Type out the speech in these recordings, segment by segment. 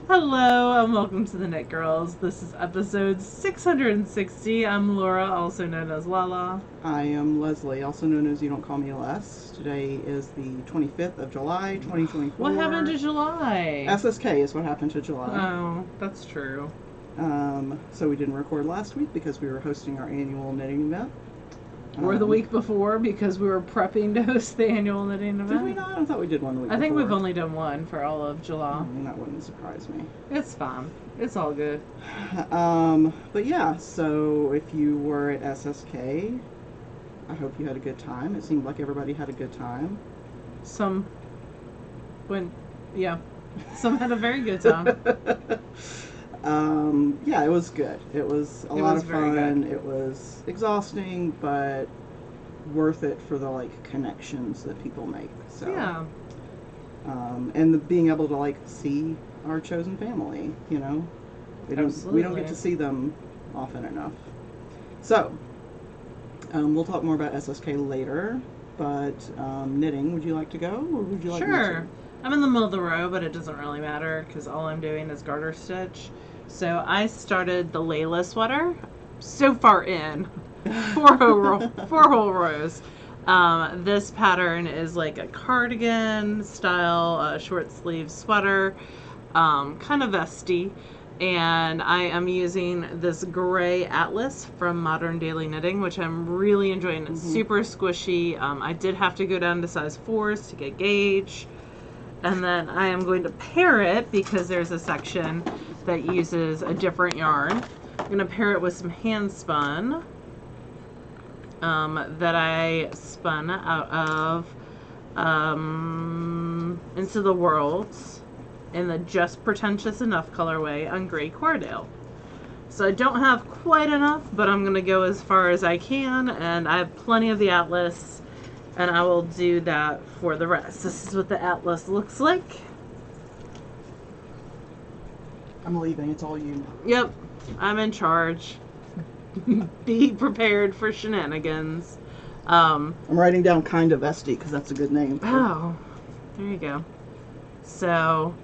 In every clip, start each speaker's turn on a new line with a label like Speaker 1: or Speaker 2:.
Speaker 1: Hello and welcome to the Knit Girls. This is episode 660. I'm Laura, also known as Lala.
Speaker 2: I am Leslie, also known as You Don't Call Me Les. Today is the 25th of July, 2024.
Speaker 1: What happened to July?
Speaker 2: SSK is what happened to July.
Speaker 1: Oh, that's true.
Speaker 2: So we didn't record last week because we were hosting our annual knitting event.
Speaker 1: Or the week before because we were prepping to host the annual knitting event.
Speaker 2: Did we not? I thought we did one the week
Speaker 1: I think
Speaker 2: before.
Speaker 1: we've only done one for all of July.
Speaker 2: That wouldn't surprise me.
Speaker 1: It's fine. It's all good.
Speaker 2: But yeah, so if you were at SSK, I hope you had a good time. It seemed like everybody had a good time.
Speaker 1: Some had a very good time.
Speaker 2: Yeah, it was good. It was a lot of fun. It was exhausting, but worth it for the connections that people make. So
Speaker 1: yeah.
Speaker 2: And being able to see our chosen family. We don't get to see them often enough. So we'll talk more about SSK later. But knitting, would you like to go, or would you like me to?
Speaker 1: Sure. I'm in the middle of the row, but it doesn't really matter because all I'm doing is garter stitch. So I started the Layla sweater. So far in, four whole rows. This pattern is like a cardigan style, short sleeve sweater, kind of vesty. And I am using this gray atlas from Modern Daily Knitting, which I'm really enjoying. It's super squishy. I did have to go down to size 4s to get gauge. And then I am going to pair it because there's a section that uses a different yarn. I'm going to pair it with some hand spun that I spun out of Into the Worlds in the Just Pretentious Enough colorway on Gray Cordale. So I don't have quite enough, but I'm going to go as far as I can, and I have plenty of the atlas, and I will do that for the rest. This is what the atlas looks like.
Speaker 2: I'm leaving. It's all you.
Speaker 1: Yep, I'm in charge. Be prepared for shenanigans.
Speaker 2: I'm writing down kind of vesty because that's a good name.
Speaker 1: Oh, there you go. So,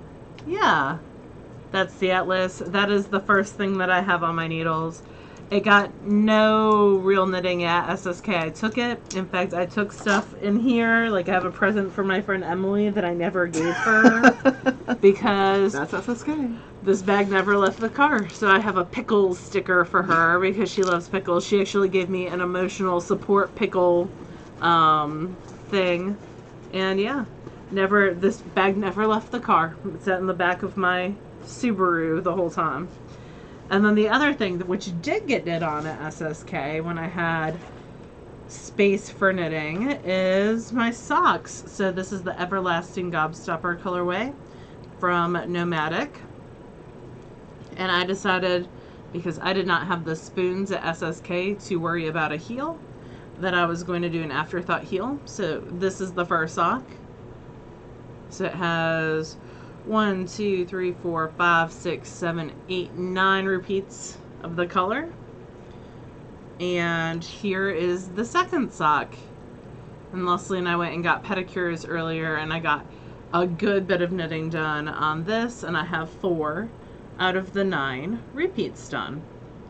Speaker 1: yeah, that's the atlas. That is the first thing that I have on my needles. It got no real knitting at SSK. I took it. In fact, I took stuff in here. Like, I have a present for my friend Emily that I never gave her because
Speaker 2: that's SSK.
Speaker 1: This bag never left the car. So I have a pickles sticker for her because she loves pickles. She actually gave me an emotional support pickle thing. And yeah, this bag never left the car. It sat in the back of my Subaru the whole time. And then the other thing, which did get knit on at SSK when I had space for knitting, is my socks. So this is the Everlasting Gobstopper colorway from Nomadic. And I decided, because I did not have the spoons at SSK to worry about a heel, that I was going to do an afterthought heel. So this is the first sock. So it has 1, 2, 3, 4, 5, 6, 7, 8, 9 repeats of the color. And here is the second sock. And Leslie and I went and got pedicures earlier, and I got a good bit of knitting done on this, and I have 4 out of the 9 repeats done.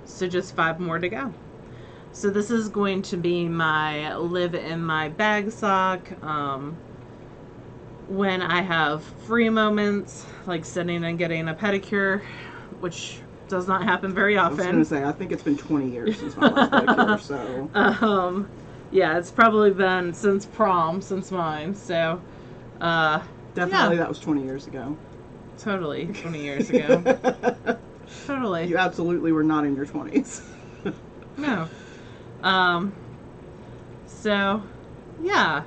Speaker 1: So just 5 more to go. So this is going to be my live in my bag sock. When I have free moments, like sitting and getting a pedicure, which does not happen very often.
Speaker 2: I was going to say, I think it's been 20 years since my last pedicure, so.
Speaker 1: Yeah, it's probably been since prom, since mine, so.
Speaker 2: Definitely that was 20 years ago.
Speaker 1: Totally, 20 years ago. Totally.
Speaker 2: You absolutely were not in your 20s.
Speaker 1: No. So, yeah.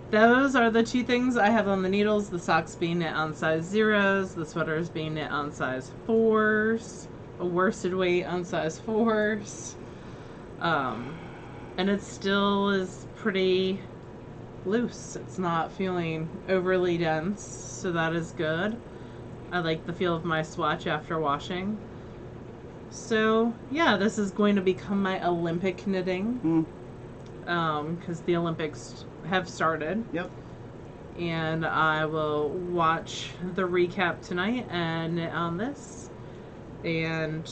Speaker 1: Those are the 2 things I have on the needles. The socks being knit on size 0s, the sweaters being knit on size 4s, a worsted weight on size 4s. And it still is pretty loose. It's not feeling overly dense, so that is good. I like the feel of my swatch after washing. So, yeah, this is going to become my Olympic knitting. Because the Olympics have started.
Speaker 2: Yep.
Speaker 1: and I will watch the recap tonight and knit on this, and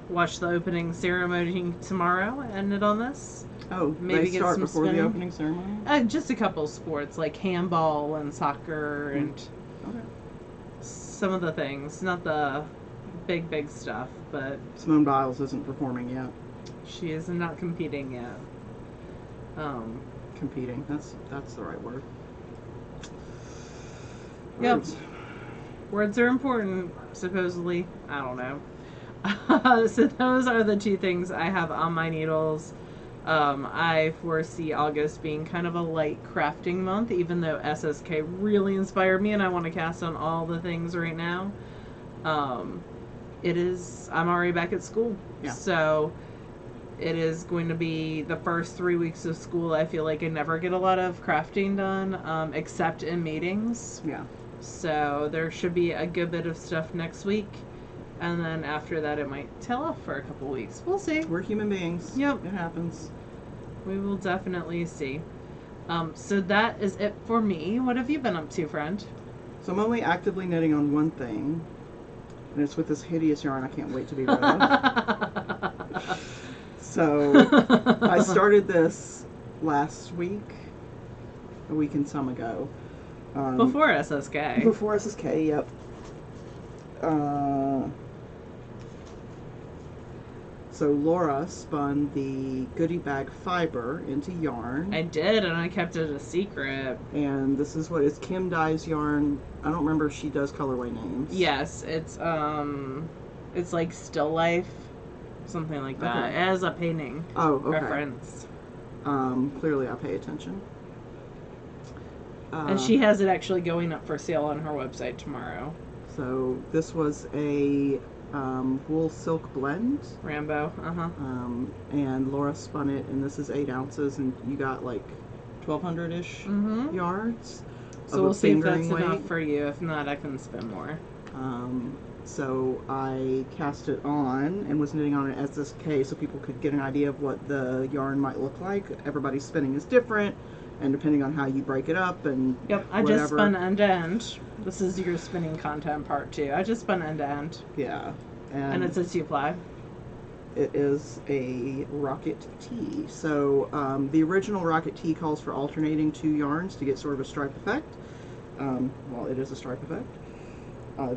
Speaker 1: watch the opening ceremony tomorrow and knit on this.
Speaker 2: Oh,
Speaker 1: Maybe
Speaker 2: they start
Speaker 1: get some
Speaker 2: before
Speaker 1: spinning.
Speaker 2: the opening ceremony?
Speaker 1: Just a couple of sports like handball and soccer and
Speaker 2: Okay.
Speaker 1: some of the things. Not the big stuff, but
Speaker 2: Simone Biles isn't performing yet.
Speaker 1: she is not competing yet.
Speaker 2: Competing. That's the right word.
Speaker 1: Yep.
Speaker 2: Words.
Speaker 1: Words are important, supposedly. I don't know. So those are the two things I have on my needles. I foresee August being kind of a light crafting month, even though SSK really inspired me and I want to cast on all the things right now. I'm already back at school.
Speaker 2: Yeah.
Speaker 1: So it is going to be the first 3 weeks of school. I feel like I never get a lot of crafting done, except in meetings.
Speaker 2: Yeah.
Speaker 1: So there should be a good bit of stuff next week. And then after that, it might tail off for a couple weeks. We'll see.
Speaker 2: We're human beings.
Speaker 1: Yep.
Speaker 2: It happens.
Speaker 1: We will definitely see. So that is it for me. What have you been up to, friend?
Speaker 2: So I'm only actively knitting on one thing, and it's with this hideous yarn I can't wait to be rid of. So I started this last week, a week and some ago.
Speaker 1: Before SSK.
Speaker 2: Before SSK, yep. So Laura spun the goodie bag fiber into yarn.
Speaker 1: I did, and I kept it a secret.
Speaker 2: And this is what is Kim Dye's yarn. I don't remember if she does colorway names.
Speaker 1: Yes, it's like Still Life, something like that.
Speaker 2: Okay.
Speaker 1: It has a painting reference.
Speaker 2: Clearly I pay attention.
Speaker 1: And she has it actually going up for sale on her website tomorrow.
Speaker 2: So this was a wool silk blend.
Speaker 1: Rambo,
Speaker 2: And Laura spun it, and this is 8 ounces, and you got like 1,200-ish yards.
Speaker 1: So we'll see if that's
Speaker 2: weight.
Speaker 1: enough for you. If not, I can spin more.
Speaker 2: So I cast it on and was knitting on an SSK so people could get an idea of what the yarn might look like. Everybody's spinning is different, and depending on how you break it up and
Speaker 1: Yep, I
Speaker 2: whatever.
Speaker 1: just spun end to end. This is your spinning content part 2. I just spun end to end.
Speaker 2: Yeah.
Speaker 1: And it's a 2-ply.
Speaker 2: It is a Rocket T. So the original Rocket T calls for alternating 2 yarns to get sort of a stripe effect. Well, it is a stripe effect.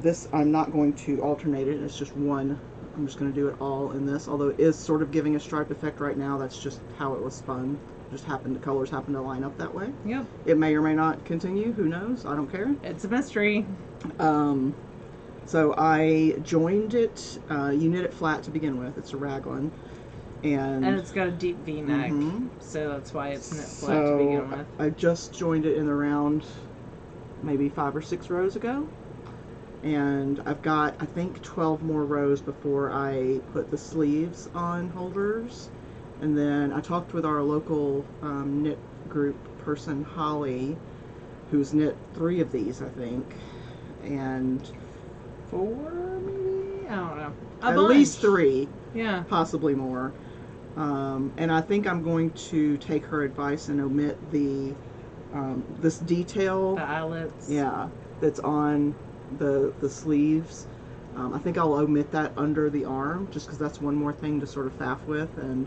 Speaker 2: This, I'm not going to alternate it. It's just one. I'm just going to do it all in this. Although it is sort of giving a stripe effect right now. That's just how it was spun. Just happened, the colors happen to line up that way.
Speaker 1: Yep.
Speaker 2: It may or may not continue. Who knows? I don't care.
Speaker 1: It's a mystery.
Speaker 2: So I joined it. You knit it flat to begin with. It's a raglan. And
Speaker 1: it's got a deep V-neck. So that's why it's knit flat to begin with.
Speaker 2: I just joined it in the round maybe 5 or 6 rows ago. And I've got, I think, 12 more rows before I put the sleeves on holders. And then I talked with our local knit group person, Holly, who's knit 3 of these, I think. And 4, maybe?
Speaker 1: I don't know.
Speaker 2: At least 3.
Speaker 1: Yeah.
Speaker 2: Possibly more. And I think I'm going to take her advice and omit the this detail.
Speaker 1: The eyelets.
Speaker 2: Yeah, that's on the sleeves. I think I'll omit that under the arm just because that's one more thing to sort of faff with. And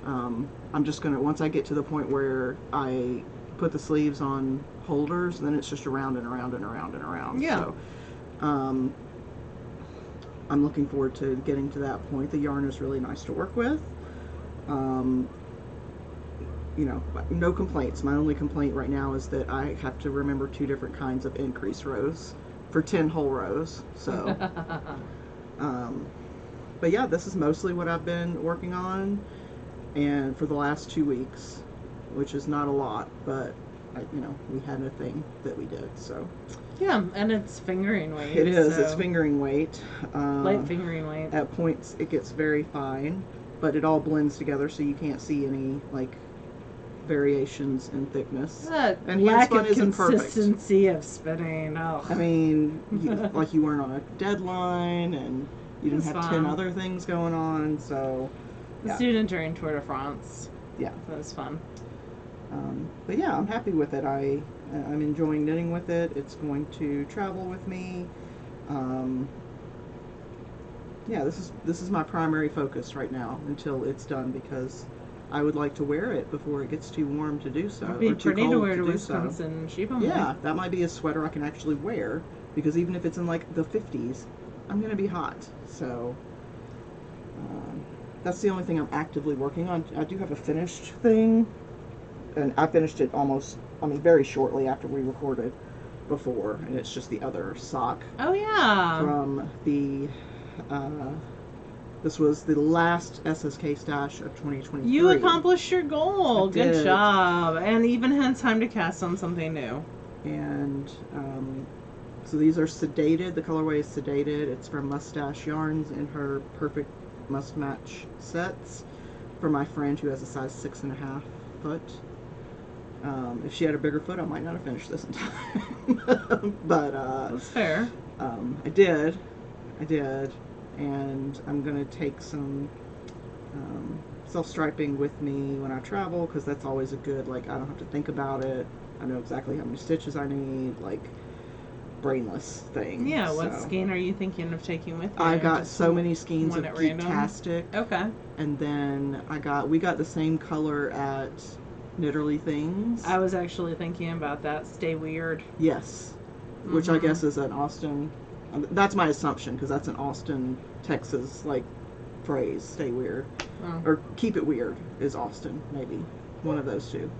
Speaker 2: I'm just gonna, once I get to the point where I put the sleeves on holders, then it's just around and around and around and around.
Speaker 1: Yeah.
Speaker 2: So I'm looking forward to getting to that point. The yarn is really nice to work with. You know, no complaints. My only complaint right now is that I have to remember 2 different kinds of increase rows for 10 whole rows. So, but yeah, this is mostly what I've been working on, and for the last 2 weeks, which is not a lot, but you know, we had a thing that we did, so.
Speaker 1: Yeah, and it's fingering weight.
Speaker 2: It is.
Speaker 1: So
Speaker 2: It's fingering weight.
Speaker 1: light fingering weight.
Speaker 2: At points, it gets very fine, but it all blends together, so you can't see any like variations in thickness.
Speaker 1: And lack of consistency of spinning. Oh.
Speaker 2: I mean, like you weren't on a deadline, and you didn't have 10 other things going on, so.
Speaker 1: The student during Tour de France.
Speaker 2: Yeah.
Speaker 1: That was fun.
Speaker 2: But yeah, I'm happy with it. I I'm enjoying knitting with it. It's going to travel with me. Yeah, this is my primary focus right now until it's done, because I would like to wear it before it gets too warm to do so.
Speaker 1: It'd be
Speaker 2: or too
Speaker 1: pretty
Speaker 2: cold
Speaker 1: to wear to
Speaker 2: do
Speaker 1: Wisconsin sheep only.
Speaker 2: Yeah, that might be a sweater I can actually wear, because even if it's in like the 50s, I'm gonna be hot. So that's the only thing I'm actively working on. I do have a finished thing, and I finished it very shortly after we recorded before, and it's just the other sock.
Speaker 1: Oh yeah.
Speaker 2: From the this was the last SSK stash of 2023.
Speaker 1: You accomplished your goal. Good
Speaker 2: did.
Speaker 1: job. And even had time to cast on something new.
Speaker 2: And so these are sedated. The colorway is sedated. It's from Mustache Yarns in her perfect must match sets for my friend who has a size 6.5 foot. If she had a bigger foot, I might not have finished this in time. But
Speaker 1: that's fair.
Speaker 2: I did, and I'm gonna take some self-striping with me when I travel, because that's always a good, like, I don't have to think about it. I know exactly how many stitches I need, like, brainless thing.
Speaker 1: Yeah, what skein are you thinking of taking with you?
Speaker 2: I got so many skeins of Geektastic.
Speaker 1: Okay.
Speaker 2: And then we got the same color at Knitterly Things.
Speaker 1: I was actually thinking about that. Stay Weird.
Speaker 2: Yes. Which I guess is an Austin, that's my assumption, because that's an Austin, Texas, like, phrase, stay weird.
Speaker 1: Oh.
Speaker 2: Or keep it weird is Austin, maybe. One of those two.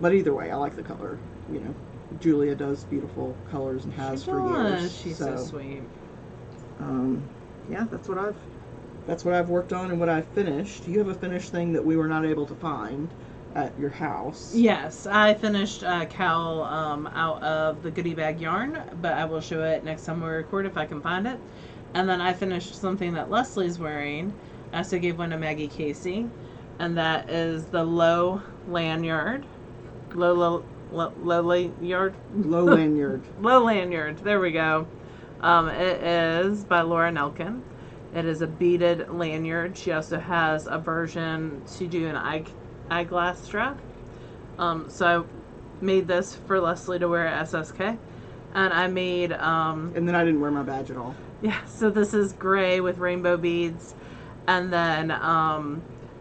Speaker 2: But either way, I like the color, you know. Julia does beautiful colors and has for years.
Speaker 1: She's so sweet.
Speaker 2: Yeah, that's what I've worked on and what I've finished. You have a finished thing that we were not able to find at your house.
Speaker 1: Yes, I finished Cal out of the goodie bag yarn, but I will show it next time we record if I can find it. And then I finished something that Leslie's wearing. I also gave one to Maggie Casey, and that is the Low Lanyard. Low Lanyard.
Speaker 2: Low Lanyard.
Speaker 1: Low Lanyard. There we go. It is by Laura Nelkin. It is a beaded lanyard. She also has a version to do an eyeglass strap. So I made this for Leslie to wear at SSK. And I made...
Speaker 2: and then I didn't wear my badge at all.
Speaker 1: Yeah, so this is gray with rainbow beads. And then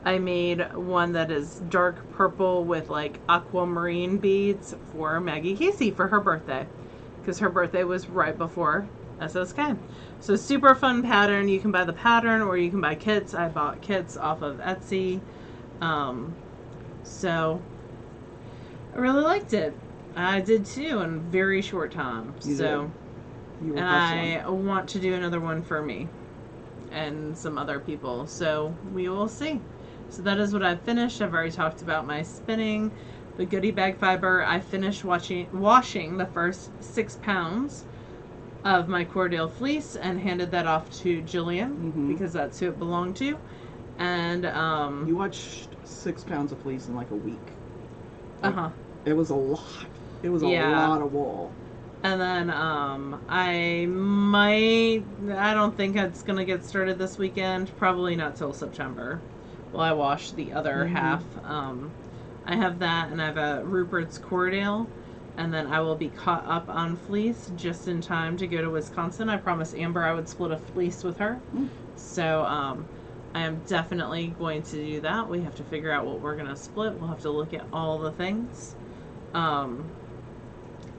Speaker 1: I made one that is dark purple with like aquamarine beads for Maggie Casey for her birthday. Because her birthday was right before SSK. So super fun pattern. You can buy the pattern or you can buy kits. I bought kits off of Etsy. So I really liked it. I did too in a very short time. And I want to do another one for me and some other people. So we will see. So that is what I've finished. I've already talked about my spinning. The goodie bag fiber, I finished washing the first 6 pounds of my Cordale fleece and handed that off to Jillian because that's who it belonged to. And
Speaker 2: you watched 6 pounds of fleece in like a week.
Speaker 1: Like,
Speaker 2: it was a lot. It was a lot of wool.
Speaker 1: And then I don't think it's gonna get started this weekend. Probably not till September. Well, I wash the other half. I have that, and I have a Rupert's Cordale, and then I will be caught up on fleece just in time to go to Wisconsin. I promised Amber I would split a fleece with her. So I am definitely going to do that. We have to figure out what we're going to split. We'll have to look at all the things. I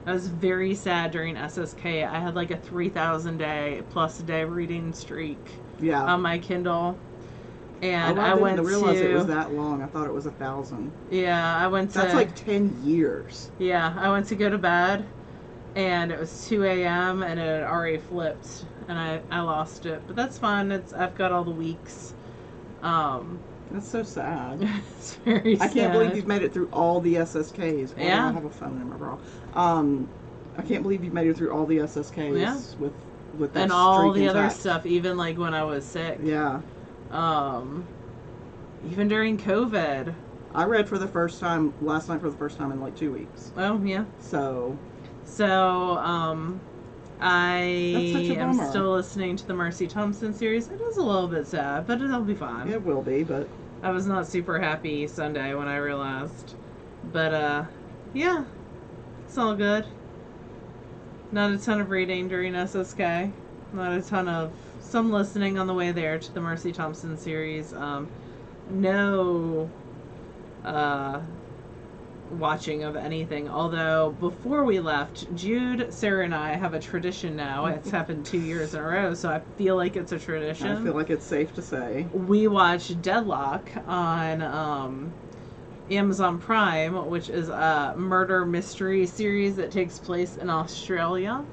Speaker 1: was very sad during SSK. I had like a 3,000 plus day reading streak on my Kindle. And I didn't
Speaker 2: realize it was that long. I thought it was 1,000.
Speaker 1: Yeah, I went to...
Speaker 2: That's like 10 years.
Speaker 1: Yeah, I went to go to bed, and it was 2 a.m., and it had already flipped, and I lost it. But that's fine. I've got all the weeks.
Speaker 2: That's so sad.
Speaker 1: It's very sad.
Speaker 2: I can't believe you've made it through all the SSKs.
Speaker 1: Yeah.
Speaker 2: I have a phone in my bra. I can't believe you've made it through all the SSKs with that
Speaker 1: and all
Speaker 2: streak
Speaker 1: the
Speaker 2: intact.
Speaker 1: other stuff, even like when I was sick.
Speaker 2: Yeah.
Speaker 1: Even during COVID.
Speaker 2: I read for the first time last night for the first time in like 2 weeks.
Speaker 1: Oh, yeah.
Speaker 2: So
Speaker 1: I am
Speaker 2: bummer.
Speaker 1: still listening to the Mercy Thompson series. It is a little bit sad, but it'll be fine.
Speaker 2: It will be, but
Speaker 1: I was not super happy Sunday when I realized. But yeah, It's all good. Not a ton of reading during SSK. Not a ton of some listening on the way there to the Mercy Thompson series. No watching of anything. Although before we left, Jude, Sarah, and I have a tradition now. It's happened 2 years in a row, so I feel like it's a tradition.
Speaker 2: I feel like it's safe to say.
Speaker 1: We watch Deadlock on Amazon Prime, which is a murder mystery series that takes place in Australia,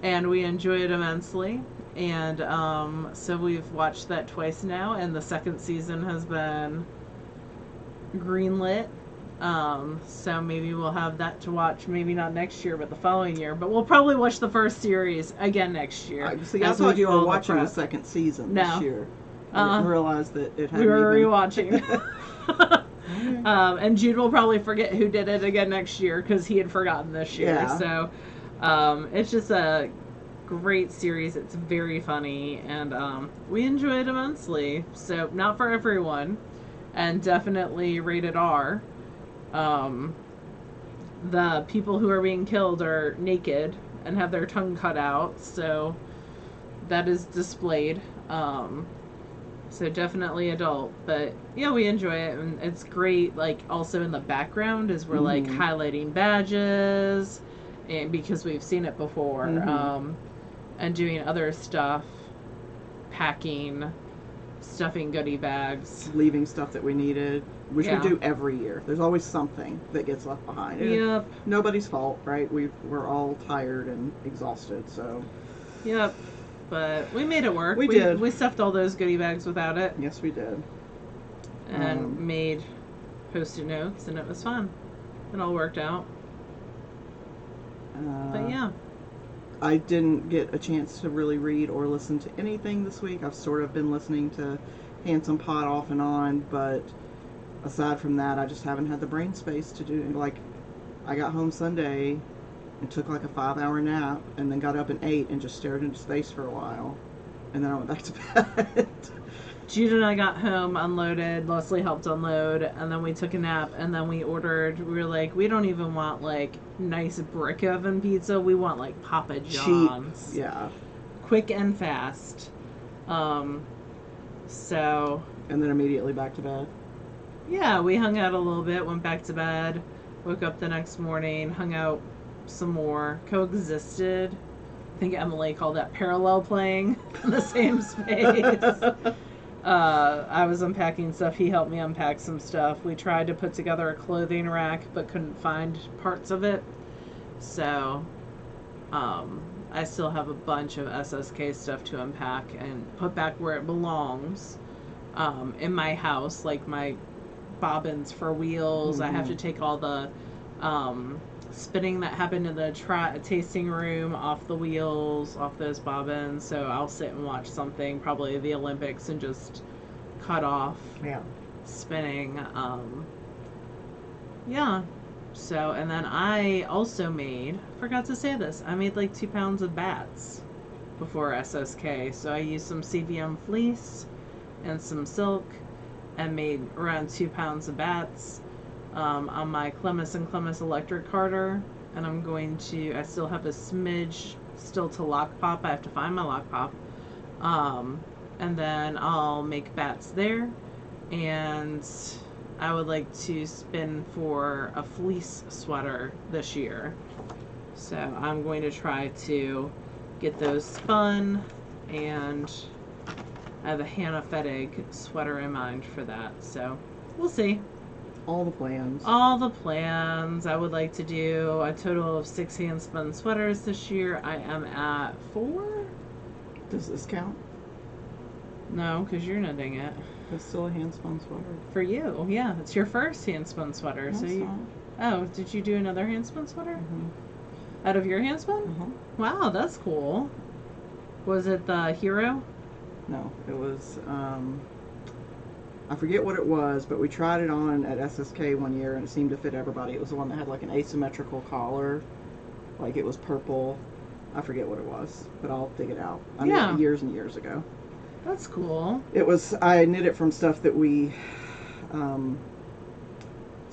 Speaker 1: and we enjoy it immensely. And so we've watched that twice now, and the second season has been greenlit. So maybe we'll have that to watch, maybe not next year, but the following year. But we'll probably watch the first series again next year.
Speaker 2: See, I thought you were watching the second season this year. I didn't realize that it had
Speaker 1: we were rewatching. And Jude will probably forget who did it again next year because he had forgotten this year.
Speaker 2: Yeah.
Speaker 1: So it's just a great series. It's very funny, and we enjoy it immensely. So not for everyone, and definitely rated R. The people who are being killed are naked and have their tongue cut out, so that is displayed. So definitely adult, but yeah, we enjoy it, and it's great. Like, also in the background is we're like highlighting badges, and because we've seen it before, and doing other stuff, packing, stuffing goodie bags,
Speaker 2: leaving stuff that we needed, which we do every year. There's always something that gets left behind.
Speaker 1: Yep.
Speaker 2: Nobody's fault, right? We're all tired and exhausted, so.
Speaker 1: Yep. But we made it work.
Speaker 2: We did.
Speaker 1: We stuffed all those goodie bags without it.
Speaker 2: Yes, we did.
Speaker 1: And made Post-it notes, and it was fun. It all worked out. But yeah.
Speaker 2: I didn't get a chance to really read or listen to anything this week. I've sort of been listening to Handsome Pot off and on, but aside from that, I just haven't had the brain space to do. Like, I got home Sunday and took like a 5-hour nap, and then got up and ate and just stared into space for a while, and then I went back to bed.
Speaker 1: Jude and I got home, unloaded, Leslie helped unload, and then we took a nap, and then we ordered, we were like, we don't even want like nice brick oven pizza, we want like Papa John's.
Speaker 2: Cheap. Yeah.
Speaker 1: Quick and fast. So.
Speaker 2: And then immediately back to bed.
Speaker 1: Yeah, we hung out a little bit, went back to bed, woke up the next morning, hung out some more, coexisted. I think Emily called that parallel playing in the same space. I was unpacking stuff. He helped me unpack some stuff. We tried to put together a clothing rack, but couldn't find parts of it. So, I still have a bunch of SSK stuff to unpack and put back where it belongs. In my house, like my bobbins for wheels. I have to take all the spinning that happened in the tasting room off the wheels, off those bobbins. So I'll sit and watch something, probably the Olympics, and just cut off spinning. Yeah. So, and then I also forgot to say this, I made like 2 pounds of bats before SSK. So I used some CVM fleece and some silk and made around 2 pounds of bats. On my Clemis & Clemis electric carder, and I still have a smidge still to lock pop. I have to find my lock pop. And then I'll make bats there, and I would like to spin for a fleece sweater this year. So I'm going to try to get those spun, and I have a Hannah Fettig sweater in mind for that. So we'll see.
Speaker 2: All the plans.
Speaker 1: All the plans. I would like to do a total of 6 hand-spun sweaters this year. I am at 4.
Speaker 2: Does this count?
Speaker 1: No, because you're knitting it.
Speaker 2: It's still a hand-spun sweater.
Speaker 1: For you, yeah. It's your first hand-spun sweater.
Speaker 2: No,
Speaker 1: so
Speaker 2: it's not.
Speaker 1: Oh, did you do another hand-spun sweater?
Speaker 2: Mm-hmm.
Speaker 1: Out of your hand-spun?
Speaker 2: Uh-huh.
Speaker 1: Wow, that's cool. Was it the Hero?
Speaker 2: No, it was, I forget what it was, but we tried it on at SSK one year, and it seemed to fit everybody. It was the one that had like an asymmetrical collar, like it was purple. I forget what it was, but I'll dig it out. I knit it years and years ago.
Speaker 1: That's cool.
Speaker 2: It was, I knit it from stuff that we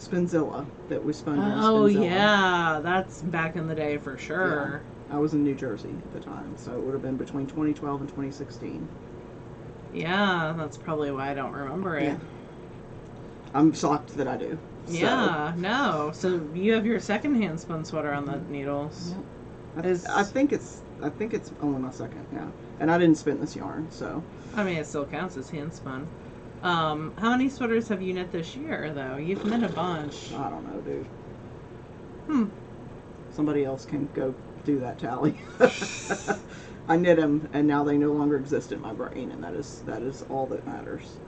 Speaker 2: Spinzilla that we spun during
Speaker 1: Oh,
Speaker 2: Spinzilla.
Speaker 1: yeah. That's back in the day for sure.
Speaker 2: Yeah. I was in New Jersey at the time, so it would have been between 2012 and 2016.
Speaker 1: Yeah, that's probably why I don't remember it.
Speaker 2: Yeah. I'm shocked that I do.
Speaker 1: Yeah, no. So you have your second hand spun sweater on the needles.
Speaker 2: Yep. I think it's only my second, yeah. And I didn't spin this yarn, so.
Speaker 1: I mean, it still counts as hand spun. How many sweaters have you knit this year, though? You've knit a bunch.
Speaker 2: I don't know, dude. Somebody else can go do that tally. I knit them, and now they no longer exist in my brain, and that is all that matters.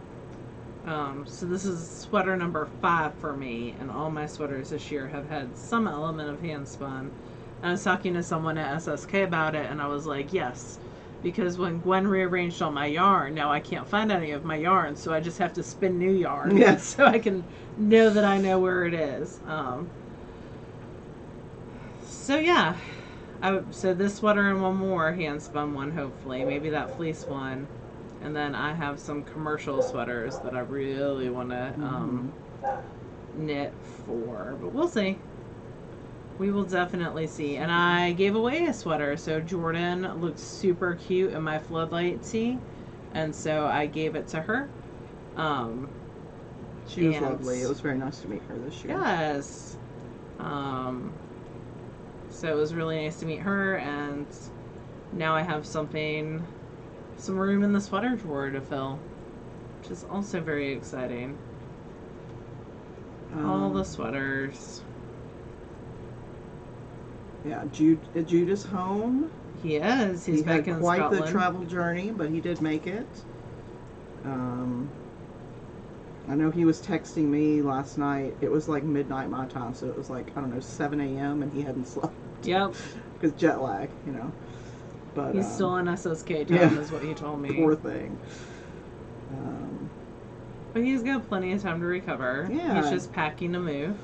Speaker 1: So this is sweater number 5 for me, and all my sweaters this year have had some element of hand spun. And I was talking to someone at SSK about it, and I was like, yes, because when Gwen rearranged all my yarn, now I can't find any of my yarn, so I just have to spin new yarn.
Speaker 2: Yes.
Speaker 1: So I can know that I know where it is. So yeah, so this sweater and one more hand spun one, hopefully, maybe that fleece one. And then I have some commercial sweaters that I really want to knit for. But we'll see. We will definitely see. And I gave away a sweater. So Jordan looked super cute in my floodlight tee. And so I gave it to her.
Speaker 2: She was lovely. It was very nice to meet her this year.
Speaker 1: Yes. So it was really nice to meet her. And now I have some room in the sweater drawer to fill, which is also very exciting. All the sweaters.
Speaker 2: Yeah, Jude is home.
Speaker 1: He is. He's back in
Speaker 2: quite
Speaker 1: Scotland.
Speaker 2: the travel journey, but he did make it. I know he was texting me last night. It was like midnight my time, so it was like, I don't know, 7 a.m. and he hadn't slept.
Speaker 1: Yep.
Speaker 2: Because jet lag, you know. But
Speaker 1: he's still on SSK time, is what he told me.
Speaker 2: Poor thing.
Speaker 1: But he's got plenty of time to recover.
Speaker 2: Yeah.
Speaker 1: He's just packing to move.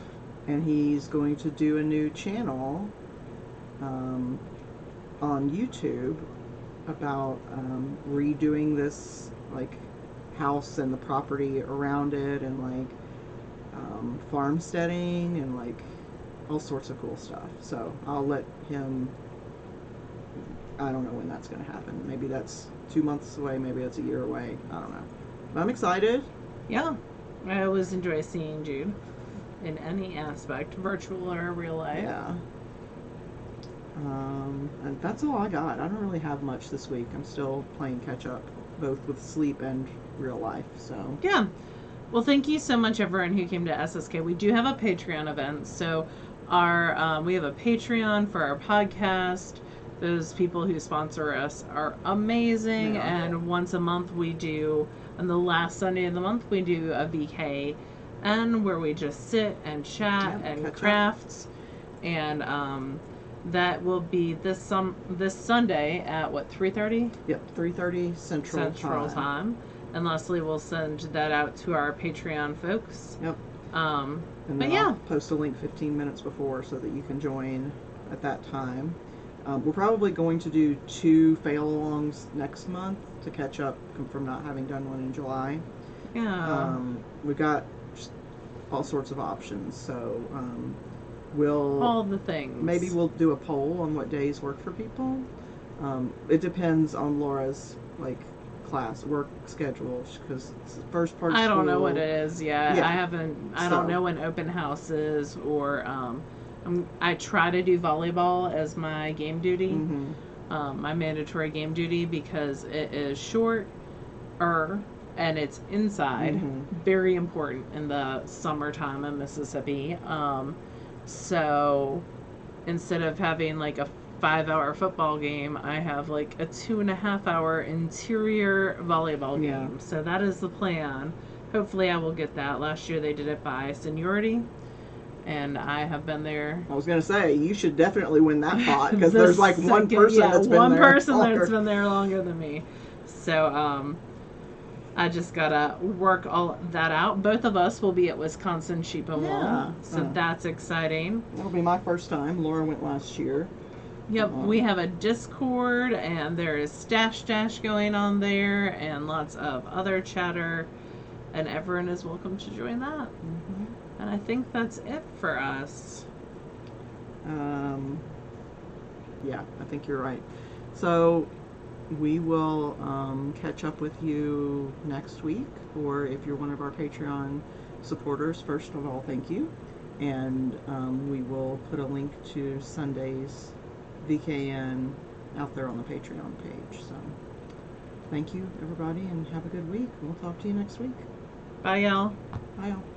Speaker 2: And he's going to do a new channel on YouTube about redoing this like house and the property around it, and like farmsteading and like all sorts of cool stuff. So I'll let him. I don't know when that's going to happen. Maybe that's 2 months away. Maybe that's a year away. I don't know. But I'm excited.
Speaker 1: Yeah. I always enjoy seeing Jude in any aspect, virtual or real life.
Speaker 2: Yeah. And that's all I got. I don't really have much this week. I'm still playing catch up, both with sleep and real life. So
Speaker 1: yeah. Well, thank you so much, everyone who came to SSK. We do have a Patreon event. So we have a Patreon for our podcast. Those people who sponsor us are amazing. Yeah. And once a month we do, on the last Sunday of the month, we do a VK, and where we just sit and chat and craft. And that will be this Sunday at what, 3:30?
Speaker 2: Yep, 3:30 Central time.
Speaker 1: And Leslie will send that out to our Patreon folks.
Speaker 2: Yep.
Speaker 1: And
Speaker 2: then I'll post a link 15 minutes before so that you can join at that time. We're probably going to do 2 fail-alongs next month to catch up from not having done one in July.
Speaker 1: Yeah.
Speaker 2: We've got just all sorts of options, so
Speaker 1: all the things.
Speaker 2: Maybe we'll do a poll on what days work for people. It depends on Laura's class work schedule, because it's the first part of school.
Speaker 1: I don't know what it is yet. Yeah. I don't know when open house is, or I try to do volleyball as my game duty, my mandatory game duty, because it is shorter and it's inside. Very important in the summertime in Mississippi. So instead of having like a 5-hour football game, I have like a 2.5-hour interior volleyball game. So that is the plan. Hopefully I will get that. Last year they did it by seniority, and I have been there.
Speaker 2: I was going to say, you should definitely win that pot, because there's like one person that's been there.
Speaker 1: One person that's been there longer than me. So I just got to work all that out. Both of us will be at Wisconsin Sheep and Wool. So that's exciting.
Speaker 2: That'll be my first time. Laura went last year.
Speaker 1: Yep, we have a Discord, and there is Stash going on there, and lots of other chatter, and everyone is welcome to join that. And I think that's it for us.
Speaker 2: Yeah, I think you're right. So we will catch up with you next week, or if you're one of our Patreon supporters, first of all, thank you. And we will put a link to Sunday's VKN out there on the Patreon page. So thank you, everybody, and have a good week. We'll talk to you next week.
Speaker 1: Bye, y'all.
Speaker 2: Bye, y'all.